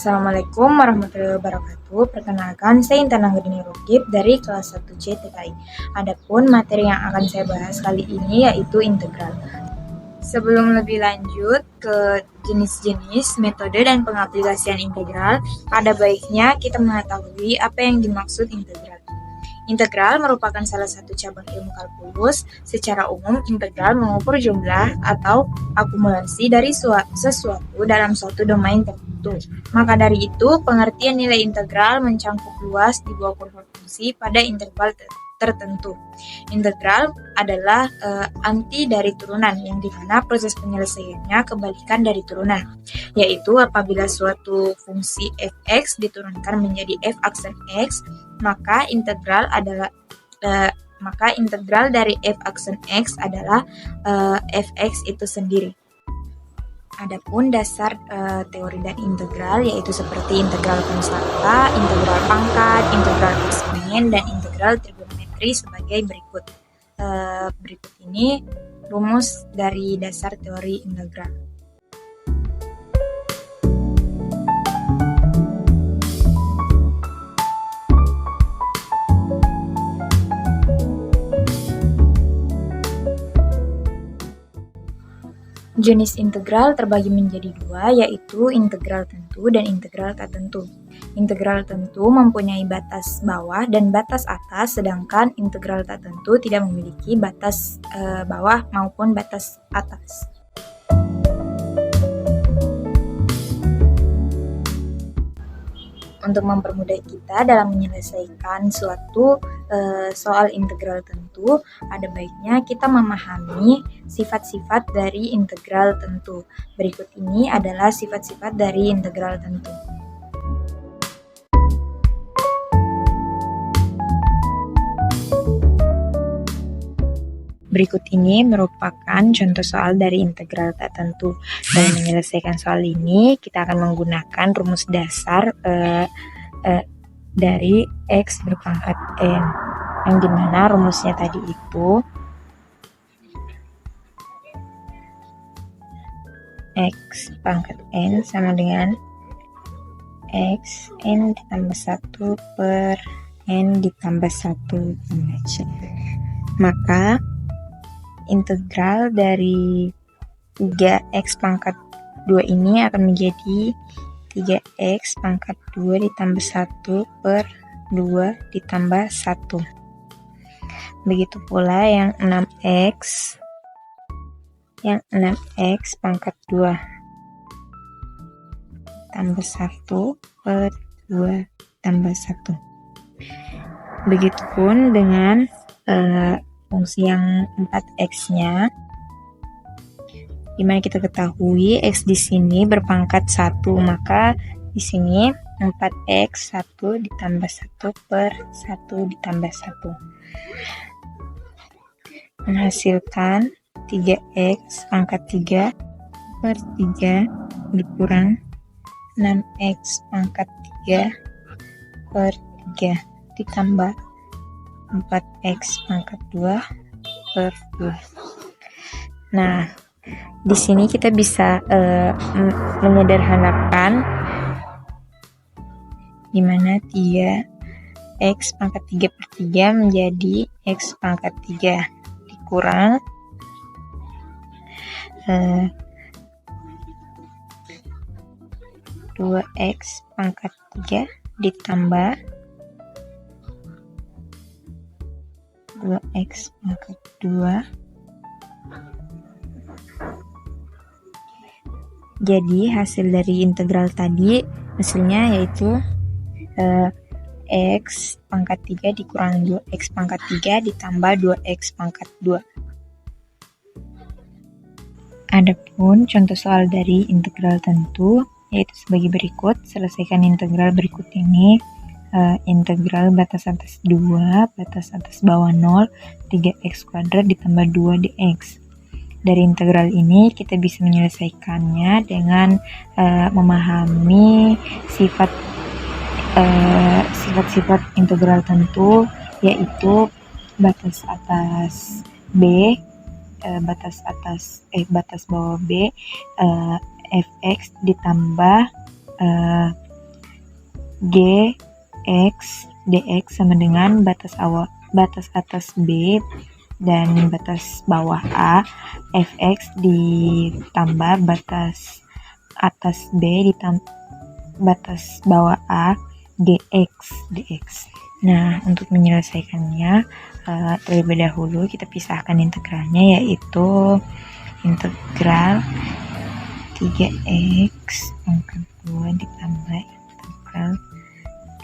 Assalamualaikum warahmatullahi wabarakatuh. Perkenalkan, saya Intan Anggudini Rukib dari kelas 1C TKI. Adapun materi yang akan saya bahas kali ini yaitu integral. Sebelum lebih lanjut ke jenis-jenis, metode, dan pengaplikasian integral, ada baiknya kita mengetahui apa yang dimaksud integral. Integral merupakan salah satu cabang ilmu kalkulus. Secara umum, integral mengukur jumlah atau akumulasi dari sesuatu dalam suatu domain tertentu. Maka dari itu, pengertian nilai integral mencangkup luas di bawah kurva fungsi pada interval tertentu. Integral adalah anti dari turunan, yang dimana proses penyelesaiannya kebalikan dari turunan, yaitu apabila suatu fungsi f(x) diturunkan menjadi f aksen x, maka integral dari f aksen x adalah fx itu sendiri. Adapun dasar teori dan integral yaitu seperti integral konstanta, integral pangkat, integral eksponen, dan integral trigonometri sebagai berikut. Berikut ini rumus dari dasar teori integral. Jenis integral terbagi menjadi dua, yaitu integral tentu dan integral tak tentu. Integral tentu mempunyai batas bawah dan batas atas, sedangkan integral tak tentu tidak memiliki batas bawah maupun batas atas. Untuk mempermudah kita dalam menyelesaikan suatu soal integral tentu, ada baiknya kita memahami sifat-sifat dari integral tentu. Berikut ini adalah sifat-sifat dari integral tentu. Berikut ini merupakan contoh soal dari integral tak tentu. Dalam menyelesaikan soal ini, kita akan menggunakan rumus dasar dari x berpangkat n, yang dimana rumusnya tadi itu x pangkat n sama dengan x n ditambah 1 per n ditambah 1 c. Maka integral dari 3x pangkat 2 ini akan menjadi 3x pangkat 2 ditambah 1 per 2 ditambah 1. Begitu pula yang 6x pangkat 2 tambah 1 per 2 tambah 1. Begitupun dengan fungsi yang 4x-nya, dimana kita ketahui x di sini berpangkat 1, maka di sini 4x 1 ditambah 1 per 1 ditambah 1 menghasilkan 3x pangkat 3 per 3 dikurang 6x pangkat 3 per 3 ditambah 4x pangkat 2 per 2. Nah, di sini kita bisa menyederhanakan di mana 3x pangkat 3 per 3 menjadi x pangkat 3 dikurang 2x pangkat 3 ditambah 2x pangkat 2. Jadi hasil dari integral tadi hasilnya yaitu x pangkat 3 dikurang 2x pangkat 3 ditambah 2x pangkat 2. Adapun contoh soal dari integral tentu yaitu sebagai berikut. Selesaikan integral berikut ini. Integral batas atas 2, batas atas bawah 0, 3x kuadrat ditambah 2 dx. Dari integral ini kita bisa menyelesaikannya dengan memahami sifat-sifat integral tentu, yaitu batas atas b, batas bawah b, fx ditambah G X dx sama dengan batas atas B dan batas bawah A fx ditambah batas atas B ditambah batas bawah A dx. Nah, untuk menyelesaikannya terlebih dahulu kita pisahkan integralnya, yaitu integral 3x pangkat 2 ditambah integral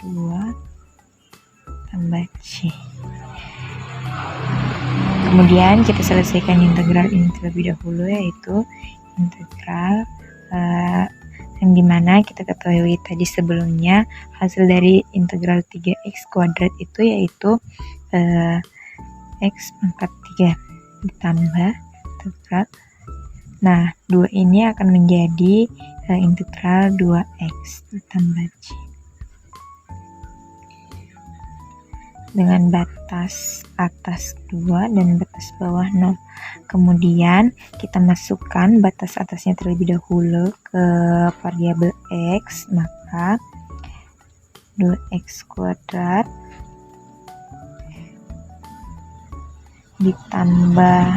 2 tambah C. Kemudian kita selesaikan integral ini terlebih dahulu, yaitu integral yang dimana kita ketahui tadi sebelumnya hasil dari integral 3x kuadrat itu yaitu x pangkat 3 ditambah integral. Nah, 2 ini akan menjadi integral 2x ditambah C. Dengan batas atas 2 dan batas bawah 0. Kemudian kita masukkan batas atasnya terlebih dahulu ke variabel x, maka 2x kuadrat ditambah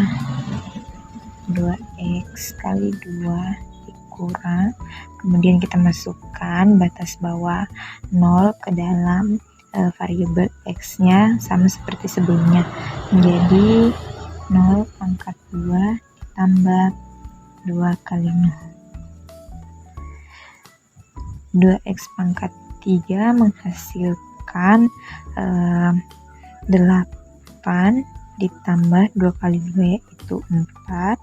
2x kali 2 dikurang, kemudian kita masukkan batas bawah 0 ke dalam variabel x-nya sama seperti sebelumnya, menjadi 0 pangkat 2 ditambah 2 kali 0. 2x pangkat 3 menghasilkan 8 ditambah 2 kali 2 yaitu 4,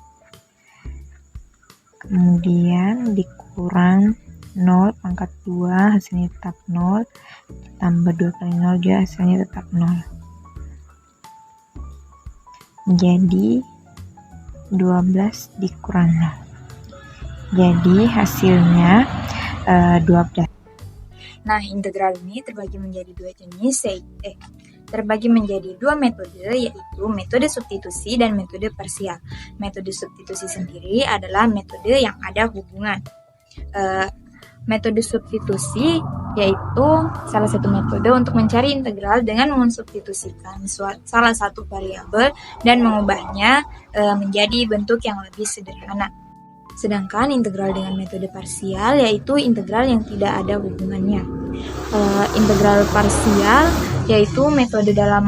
kemudian dikurang 0 pangkat 2 hasilnya tetap 0, ditambah 2 kali 0 juga hasilnya tetap 0, menjadi 12 dikurang 0, jadi hasilnya 12. Nah, integral ini terbagi menjadi dua jenis, terbagi menjadi dua metode, yaitu metode substitusi dan metode parsial. Metode substitusi sendiri adalah metode yang ada hubungan. Metode substitusi yaitu salah satu metode untuk mencari integral dengan mensubstitusikan salah satu variabel dan mengubahnya menjadi bentuk yang lebih sederhana. Sedangkan integral dengan metode parsial yaitu integral yang tidak ada hubungannya. Integral parsial yaitu metode dalam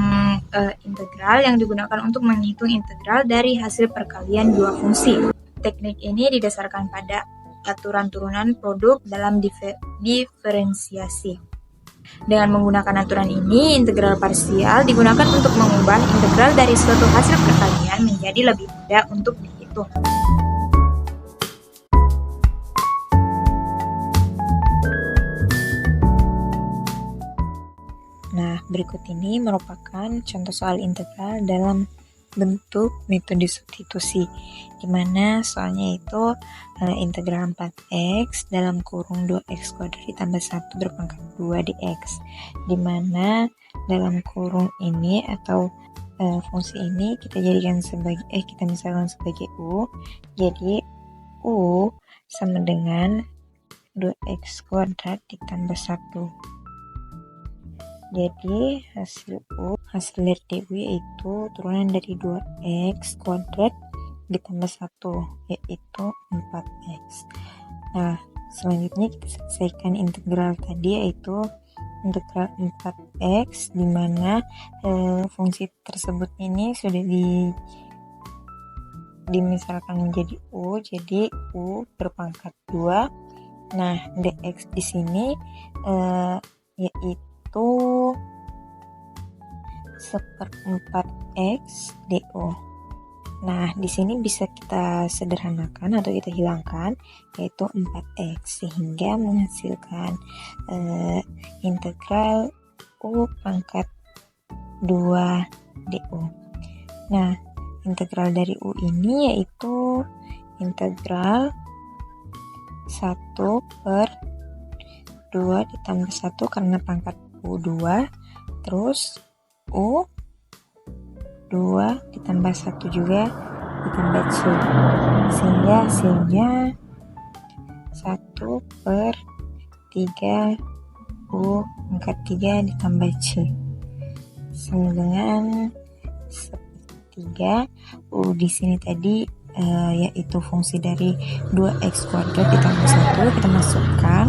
integral yang digunakan untuk menghitung integral dari hasil perkalian dua fungsi. Teknik ini didasarkan pada aturan turunan produk dalam diferensiasi. Dengan menggunakan aturan ini, integral parsial digunakan untuk mengubah integral dari suatu hasil perkalian menjadi lebih mudah untuk dihitung. Nah, berikut ini merupakan contoh soal integral dalam bentuk metode substitusi, di mana soalnya itu integral 4x dalam kurung 2x kuadrat ditambah 1 berpangkat 2 dx, di mana dalam kurung ini atau fungsi ini kita jadikan sebagai kita misalkan sebagai u, jadi u sama dengan 2x kuadrat ditambah 1. Jadi hasil dari DU yaitu turunan dari 2x kuadrat ditambah 1 yaitu 4x. Nah, selanjutnya kita selesaikan integral tadi yaitu integral 4x, di mana fungsi tersebut ini sudah dimisalkan menjadi u, jadi u berpangkat 2. Nah, dx di sini yaitu 1/4x du. Nah, di sini bisa kita sederhanakan atau kita hilangkan, yaitu 4x, sehingga menghasilkan integral u pangkat 2 du. Nah, integral dari u ini yaitu integral 1/2 ditambah 1 karena pangkat U2, terus U2 ditambah 1 juga ditambah C, sehingga hasilnya 1/3 U pangkat 3 ditambah C sama dengan 3. U di sini tadi yaitu fungsi dari 2x kuadrat ditambah 1, kita masukkan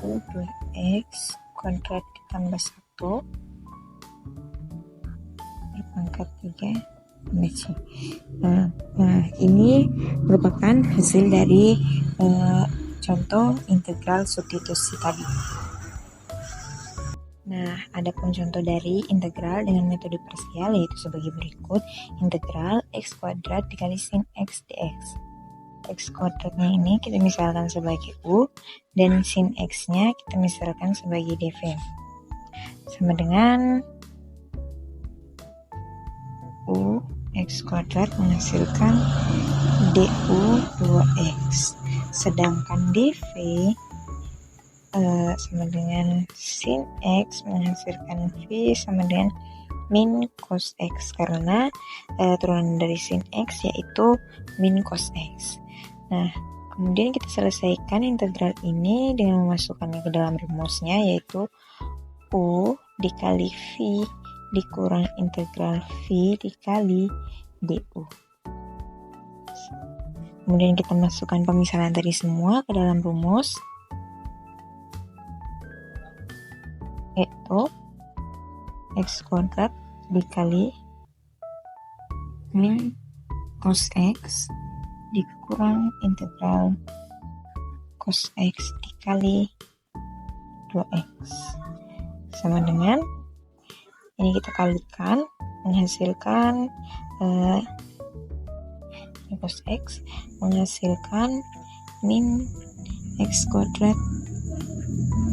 U 2x kuadrat ditambah 1 pangkat 3 tambah C. Nah, ini merupakan hasil dari contoh integral substitusi tadi. Nah, adapun contoh dari integral dengan metode parsial yaitu sebagai berikut. Integral x kuadrat dikali sin x dx. X kuadratnya ini kita misalkan sebagai U, dan sin x-nya kita misalkan sebagai dv. Sama dengan U x kuadrat menghasilkan du 2x. Sedangkan dv sama dengan sin x menghasilkan v sama dengan min cos x, karena turunan dari sin x yaitu min cos x. Nah, kemudian kita selesaikan integral ini dengan memasukkannya ke dalam rumusnya, yaitu u dikali v dikurang integral v dikali du. Kemudian kita masukkan pemisahan tadi semua ke dalam rumus, yaitu x kuadrat dikali min cos x dikurang integral cos x dikali 2x sama dengan, ini kita kalikan menghasilkan cos x menghasilkan min x kuadrat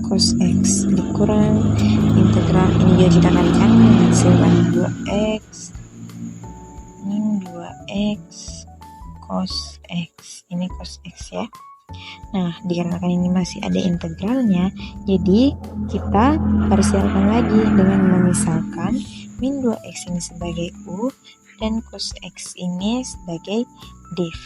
cos x dikurang integral, ini juga kita kalikan menghasilkan 2x min 2x cos x, ini cos x ya. Nah, dikarenakan ini masih ada integralnya, jadi kita parsialkan lagi dengan memisalkan min 2x ini sebagai u dan cos x ini sebagai dv.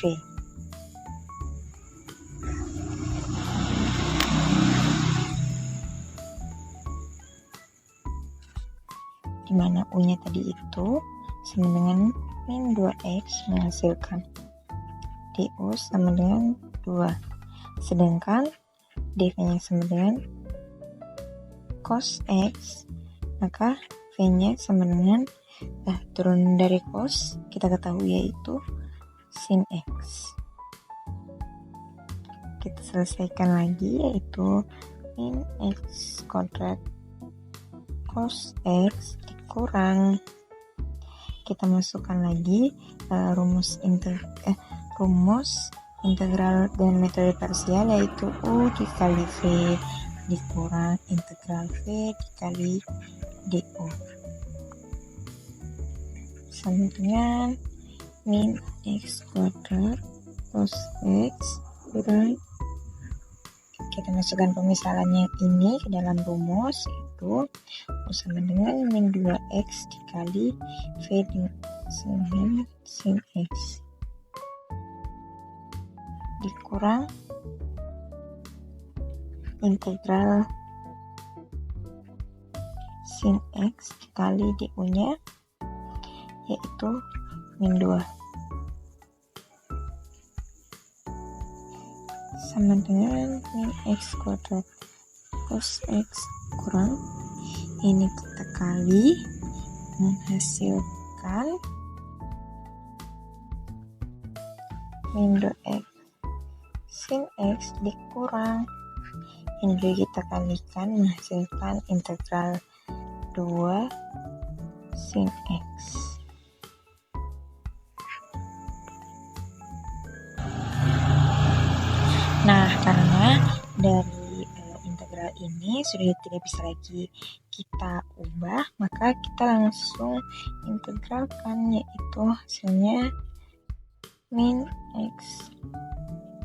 Dimana u-nya tadi itu sama dengan min 2x menghasilkan du sama dengan 2, sedangkan dv-nya sama dengan cos x, maka v-nya sama dengan turun dari cos kita ketahui yaitu sin x. Kita selesaikan lagi, yaitu min x kuadrat cos x dikurang, kita masukkan lagi rumus integral dengan metode parsial, yaitu u dikali v dikurang integral v dikali du sama dengan min x kuadrat cos x kurang, kita masukkan pemisalannya ini ke dalam rumus, yaitu u sama dengan min 2x dikali v sama dengan sin x dikurang integral sin x dikali du-nya, yaitu min 2 sama dengan min x kuadrat cos x kurang, ini kita kali menghasilkan min 2x sin x dikurang, ini juga kita kalikan menghasilkan integral 2 sin x. Nah, karena dari integral ini sudah tidak bisa lagi kita ubah, maka kita langsung integralkan, yaitu hasilnya min x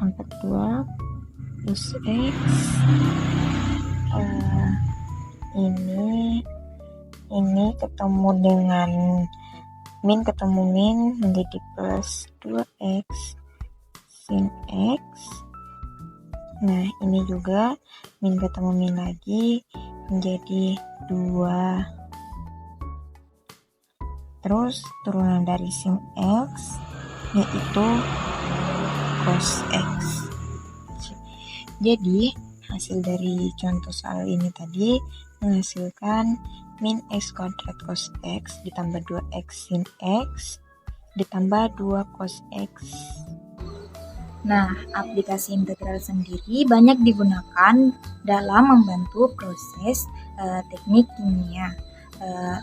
pangkat 2 plus x ini ketemu dengan min menjadi plus 2x sin x Nah, ini juga min ketemu min lagi menjadi 2. Terus turunan dari sin X yaitu cos X. Jadi hasil dari contoh soal ini tadi menghasilkan min X kuadrat cos X ditambah 2X sin X ditambah 2 cos X. Nah, aplikasi integral sendiri banyak digunakan dalam membantu proses teknik kimia,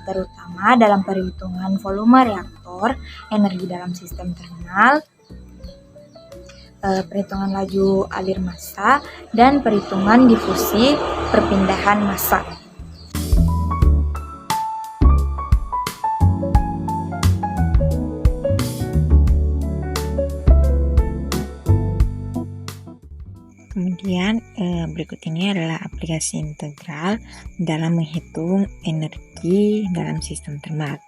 terutama dalam perhitungan volume reaktor, energi dalam sistem terminal, perhitungan laju alir massa, dan perhitungan difusi perpindahan massa. Kemudian berikut ini adalah aplikasi integral dalam menghitung energi dalam sistem termal.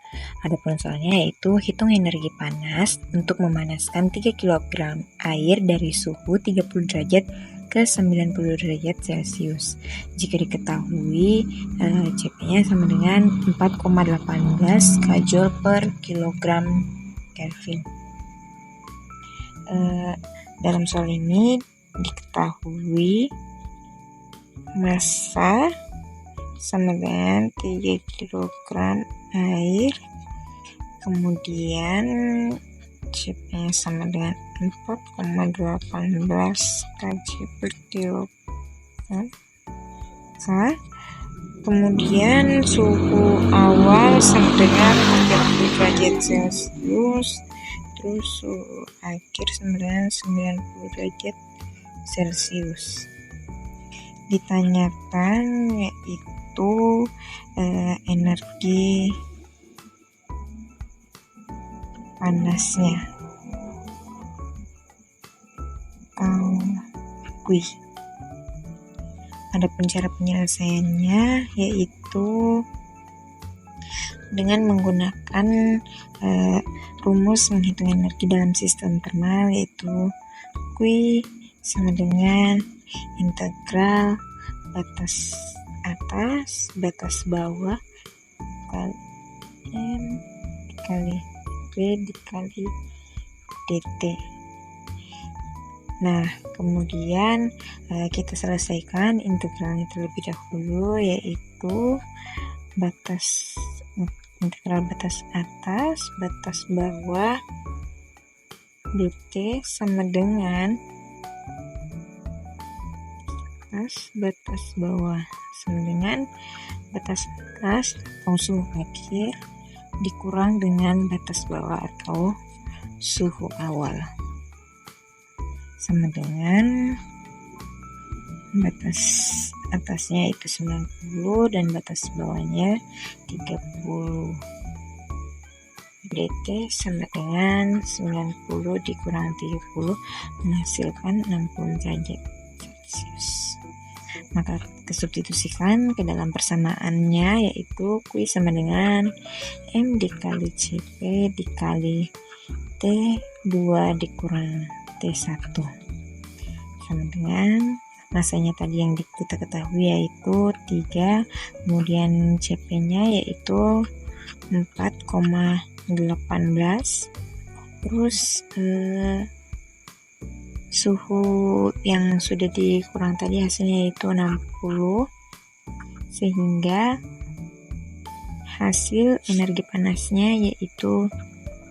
Adapun soalnya yaitu hitung energi panas untuk memanaskan 3 kg air dari suhu 30 derajat ke 90 derajat Celcius. Jika diketahui Cp-nya sama dengan 4,18 kJ per kilogram Kelvin. Dalam soal ini diketahui massa sama dengan 3 kg air, kemudian Cp-nya sama dengan 4,18 kg per kilogram, kemudian suhu awal sama dengan 30 derajat Celcius, terus suhu akhir sama dengan 90 derajat Celcius. Ditanyakan yaitu energi panasnya atau Q. Adapun cara penyelesaiannya yaitu dengan menggunakan rumus menghitung energi dalam sistem termal, yaitu Q sama dengan integral batas atas batas bawah kali M dikali B dikali dt. Nah, kemudian kita selesaikan integralnya terlebih dahulu, yaitu integral batas atas batas bawah dt sama dengan batas bawah sama dengan batas atas atau suhu akhir dikurang dengan batas bawah atau suhu awal sama dengan batas atasnya itu 90 dan batas bawahnya 30. dt sama dengan 90 dikurang 30 menghasilkan 60 derajat Celcius. Maka kesubstitusikan ke dalam persamaannya, yaitu Q sama dengan M dikali Cp dikali T2 dikurang T1 sama dengan masanya tadi yang kita ketahui yaitu 3, kemudian Cp-nya yaitu 4,18, terus suhu yang sudah dikurang tadi hasilnya yaitu 60, sehingga hasil energi panasnya yaitu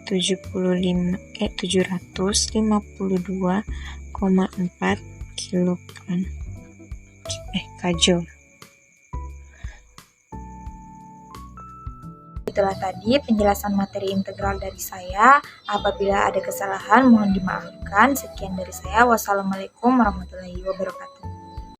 752,4 kilogram kJ. Itulah tadi penjelasan materi integral dari saya. Apabila ada kesalahan mohon dimaafkan. Sekian dari saya. Wassalamualaikum warahmatullahi wabarakatuh.